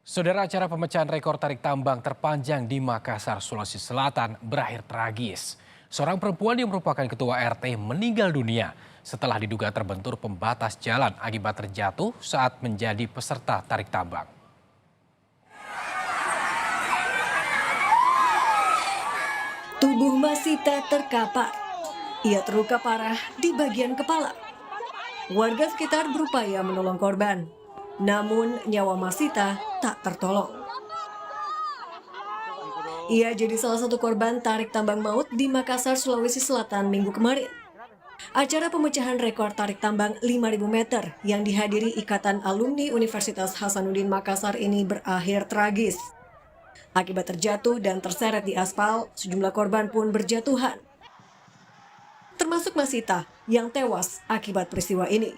Saudara, acara pemecahan rekor tarik tambang terpanjang di Makassar, Sulawesi Selatan berakhir tragis. Seorang perempuan yang merupakan ketua RT meninggal dunia setelah diduga terbentur pembatas jalan akibat terjatuh saat menjadi peserta tarik tambang. Tubuh Masita terkapar. Ia terluka parah di bagian kepala. Warga sekitar berupaya menolong korban. Namun nyawa Masita tak tertolong. Ia jadi salah satu korban tarik tambang maut di Makassar, Sulawesi Selatan minggu kemarin. Acara pemecahan rekor tarik tambang 5.000 meter yang dihadiri Ikatan Alumni Universitas Hasanuddin Makassar ini berakhir tragis. Akibat terjatuh dan terseret di aspal, sejumlah korban pun berjatuhan. Termasuk Masita yang tewas akibat peristiwa ini.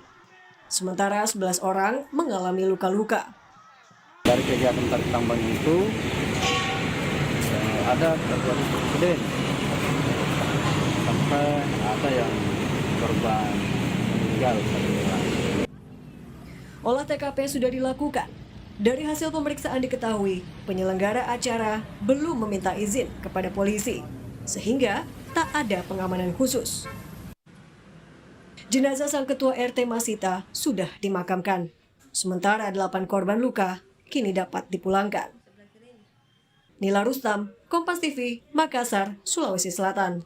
Sementara 11 orang mengalami luka-luka. Dari kegiatan tarik tambang itu ada terjadi insiden sampai ada yang korban meninggal. Olah TKP sudah dilakukan. Dari hasil pemeriksaan diketahui penyelenggara acara belum meminta izin kepada polisi, sehingga tak ada pengamanan khusus. Jenazah sang ketua RT Masita sudah dimakamkan. Sementara 8 korban luka kini dapat dipulangkan. Nila Rustam, Kompas TV, Makassar, Sulawesi Selatan.